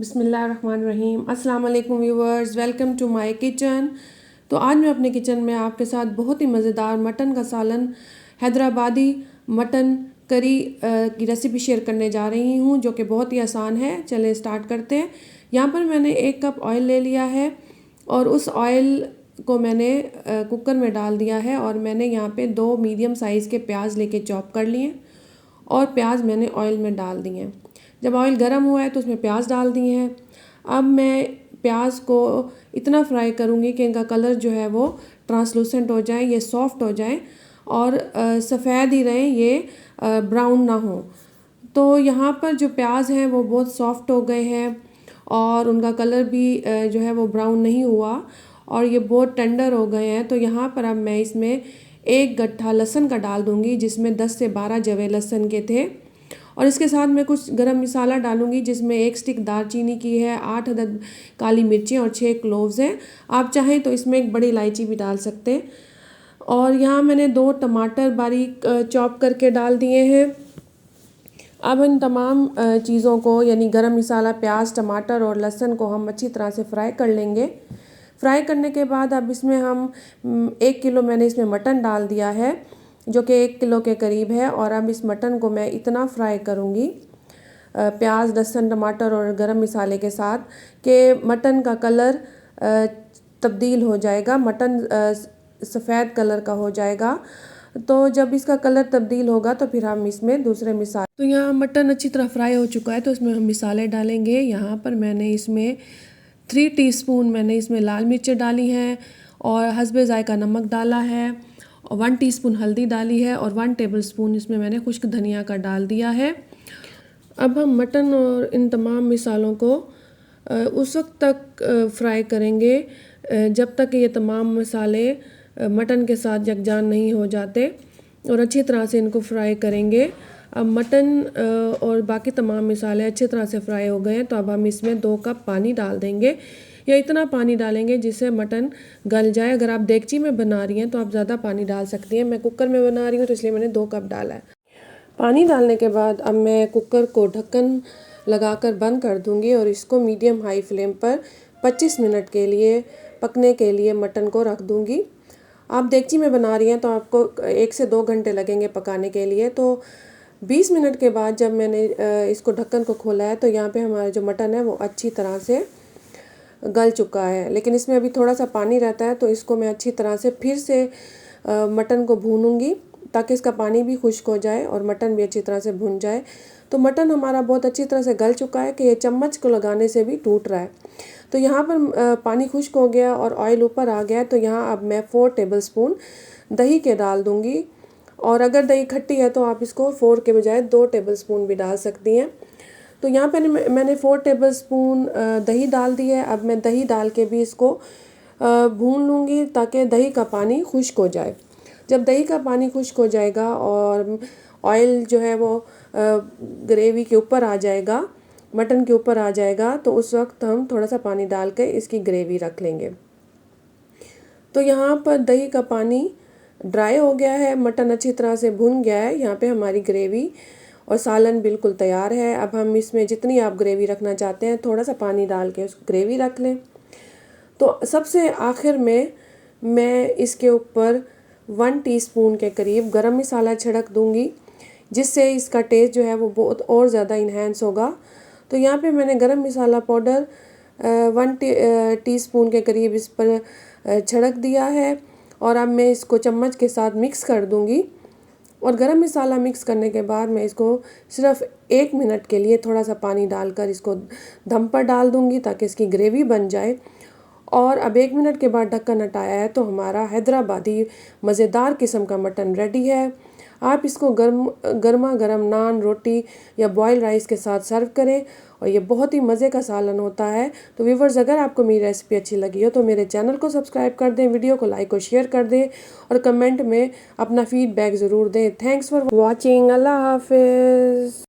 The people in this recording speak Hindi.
बिस्मिल्लाहिर्रहमानिर्रहीम। अस्सलाम वालेकुम viewers, welcome to my kitchen. तो आज मैं अपने किचन में आपके साथ बहुत ही मज़ेदार मटन का सालन, हैदराबादी मटन करी की रेसिपी शेयर करने जा रही हूँ, जो कि बहुत ही आसान है। चलें स्टार्ट करते हैं। यहाँ पर मैंने 1 कप ऑयल ले लिया है और उस ऑयल को मैंने कुकर में डाल दिया है और मैंने यहाँ पे 2 मीडियम साइज़ के प्याज लेके चॉप कर लिए और प्याज मैंने ऑयल में डाल दिए हैं। जब ऑयल गर्म हुआ है तो उसमें प्याज डाल दिए हैं। अब मैं प्याज को इतना फ्राई करूँगी कि इनका कलर जो है वो ट्रांसलूसेंट हो जाए, ये सॉफ्ट हो जाए और सफ़ेद ही रहें, ये ब्राउन ना हो। तो यहाँ पर जो प्याज हैं वो बहुत सॉफ्ट हो गए हैं और उनका कलर भी जो है वो ब्राउन नहीं हुआ और ये बहुत टेंडर हो गए हैं। तो यहाँ पर अब मैं इसमें 1 गट्ठा लहसुन का डाल दूँगी, जिसमें 10 से 12 जवे लहसुन के थे। और इसके साथ मैं कुछ गरम मसाला डालूंगी, जिसमें 1 स्टिक दालचीनी की है, 8 अदद काली मिर्चें और 6 क्लोव्स हैं। आप चाहें तो इसमें एक बड़ी इलायची भी डाल सकते हैं। और यहाँ मैंने 2 टमाटर बारीक चॉप करके डाल दिए हैं। अब इन तमाम चीज़ों को, यानी गरम मसाला, प्याज, टमाटर और लहसुन को हम अच्छी तरह से फ्राई कर लेंगे। फ्राई करने के बाद अब इसमें हम 1 किलो मैंने इसमें मटन डाल दिया है, जो कि 1 किलो के करीब है। और अब इस मटन को मैं इतना फ्राई करूँगी प्याज, लहसुन, टमाटर और गरम मसाले के साथ कि मटन का कलर तब्दील हो जाएगा, मटन सफ़ेद कलर का हो जाएगा। तो जब इसका कलर तब्दील होगा तो फिर हम इसमें दूसरे मसाले, तो यहाँ मटन अच्छी तरह फ्राई हो चुका है तो इसमें हम मसाले डालेंगे। यहाँ पर मैंने इसमें 3 टीस्पून मैंने इसमें लाल मिर्चें डाली हैं और हस्बे ज़ायका नमक डाला है और 1 टीस्पून हल्दी डाली है और 1 टेबलस्पून इसमें मैंने खुश्क धनिया का डाल दिया है। अब हम मटन और इन तमाम मसालों को उस वक्त तक फ्राई करेंगे जब तक ये तमाम मसाले मटन के साथ यकजान नहीं हो जाते और अच्छी तरह से इनको फ्राई करेंगे। अब मटन और बाकी तमाम मसाले अच्छी तरह से फ्राई हो गए हैं, तो अब हम इसमें 2 कप पानी डाल देंगे या इतना पानी डालेंगे जिससे मटन गल जाए। अगर आप देगची में बना रही हैं तो आप ज़्यादा पानी डाल सकती हैं। मैं कुकर में बना रही हूँ तो इसलिए मैंने 2 कप डाला है। पानी डालने के बाद अब मैं कुकर को ढक्कन लगाकर बंद कर दूँगी और इसको मीडियम हाई फ्लेम पर 25 मिनट के लिए पकने के लिए मटन को रख दूँगी। आप देगची में बना रही हैं तो आपको 1 से 2 घंटे लगेंगे पकाने के लिए। तो 20 मिनट के बाद जब मैंने इसको ढक्कन को खोला है तो यहाँ पे हमारा जो मटन है वो अच्छी तरह से गल चुका है, लेकिन इसमें अभी थोड़ा सा पानी रहता है। तो इसको मैं अच्छी तरह से फिर से मटन को भूनूंगी ताकि इसका पानी भी खुश्क हो जाए और मटन भी अच्छी तरह से भुन जाए। तो मटन हमारा बहुत अच्छी तरह से गल चुका है कि ये चम्मच को लगाने से भी टूट रहा है। तो यहाँ पर पानी खुश्क हो गया और ऑयल ऊपर आ गया है। तो यहाँ अब मैं 4 टेबलस्पून दही के डाल दूँगी और अगर दही खट्टी है तो आप इसको 4 के बजाय 2 टेबलस्पून भी डाल सकती हैं। तो यहाँ पे मैंने 4 टेबलस्पून दही डाल दी है। अब मैं दही डाल के भी इसको भून लूँगी ताकि दही का पानी खुश्क हो जाए। जब दही का पानी खुश्क हो जाएगा और ऑयल जो है वो ग्रेवी के ऊपर आ जाएगा, मटन के ऊपर आ जाएगा, तो उस वक्त हम थोड़ा सा पानी डाल के इसकी ग्रेवी रख लेंगे। तो यहाँ पर दही का पानी ड्राई हो गया है, मटन अच्छी तरह से भुन गया है। यहाँ पे हमारी ग्रेवी और सालन बिल्कुल तैयार है। अब हम इसमें जितनी आप ग्रेवी रखना चाहते हैं थोड़ा सा पानी डाल के उसको ग्रेवी रख लें। तो सबसे आखिर में मैं इसके ऊपर 1 टीस्पून के करीब गरम मसाला छिड़क दूंगी, जिससे इसका टेस्ट जो है वो बहुत और ज़्यादा इन्हेंस होगा। तो यहाँ पे मैंने गरम मसाला पाउडर 1 टीस्पून के करीब इस पर छिड़क दिया है और अब मैं इसको चम्मच के साथ मिक्स कर दूंगी। और गरम मसाला मिक्स करने के बाद मैं इसको सिर्फ 1 मिनट के लिए थोड़ा सा पानी डालकर इसको दम पर डाल दूंगी ताकि इसकी ग्रेवी बन जाए। और अब 1 मिनट के बाद ढक्कन हटाया है तो हमारा हैदराबादी मज़ेदार किस्म का मटन रेडी है। आप इसको गर्मा गर्म नान, रोटी या बॉयल राइस के साथ सर्व करें और ये बहुत ही मज़े का सालन होता है। तो व्यूवर्स, अगर आपको मेरी रेसिपी अच्छी लगी हो तो मेरे चैनल को सब्सक्राइब कर दें, वीडियो को लाइक और शेयर कर दें और कमेंट में अपना फीडबैक ज़रूर दें। Thanks for watching. अल्लाह हाफिज़।